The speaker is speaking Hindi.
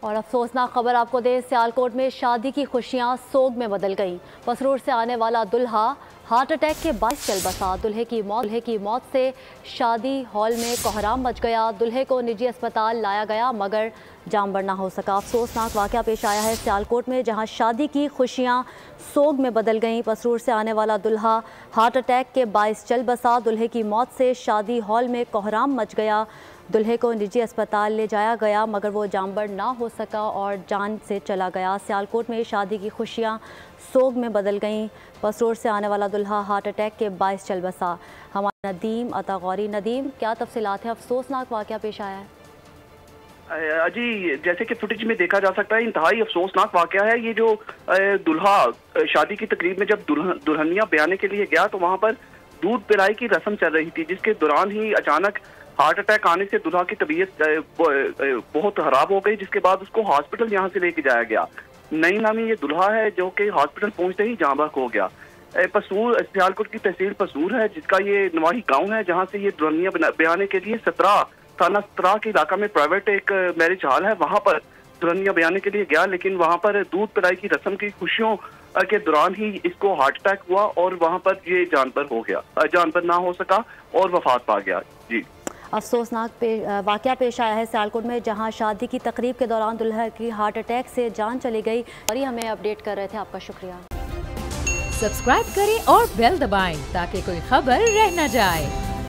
और अफसोसनाक खबर आपको दें, सियालकोट में शादी की खुशियां सोग में बदल गईं। पसरूर से आने वाला दुल्हा हार्ट अटैक के बायस चल बसा। दुल्हे की मौत से शादी हॉल में कोहराम मच गया। दुल्हे को निजी अस्पताल लाया गया मगर जान बरना हो सका। अफसोसनाक वाक़या पेश आया है सियालकोट में, जहां शादी की खुशियां सोग में बदल गईं। पसरूर से आने वाला दुल्हा हार्ट अटैक के बायस चल बसा। दुल्हे की मौत से शादी हॉल में कोहराम मच गया। दुल्हे को निजी अस्पताल ले जाया गया मगर वो जानबर ना हो सका और जान से चला गया। सियालकोट में शादी की खुशियां सोग में बदल गईं। पसरूर से आने वाला दुल्हा हार्ट अटैक के बायस चल बसा। हमारा नदीम अता गौरी। नदीम, क्या तफसीलात है? अफसोसनाक वाक़या पेश आया है। जी, जैसे कि फुटेज में देखा जा सकता है, इंतहाई अफसोसनाक वाक़या है ये। जो दुल्हा शादी की तकरीब में जब दुल्हनिया ब्याने के लिए गया तो वहाँ पर दूध पिलाई की रस्म चल रही थी, जिसके दौरान ही अचानक हार्ट अटैक आने से दुल्हा की तबीयत बहुत खराब हो गई, जिसके बाद उसको हॉस्पिटल यहाँ से लेके जाया गया। नई नामी ये दुल्हा है जो कि हॉस्पिटल पहुंचते ही जाँ बहक हो गया। पसूर सियालकोट की तहसील पसूर है, जिसका ये नवाही गांव है, जहां से ये दुल्हनिया ब्याने के लिए थाना 17 के इलाका में प्राइवेट एक मैरिज हॉल है, वहां पर दुल्हनिया ब्याने के लिए गया। लेकिन वहां पर दूध पिलाई की रस्म की खुशियों के दौरान ही इसको हार्ट अटैक हुआ और वहां पर ये जानबर ना हो सका और वफात पा गया। जी, अफसोसनाक वाक़या पेश आया है सियालकोट में, जहां शादी की तकरीब के दौरान दुल्हा की हार्ट अटैक से जान चली गई। और ये हमें अपडेट कर रहे थे, आपका शुक्रिया। सब्सक्राइब करें और बेल दबाएं ताकि कोई खबर रह न जाए।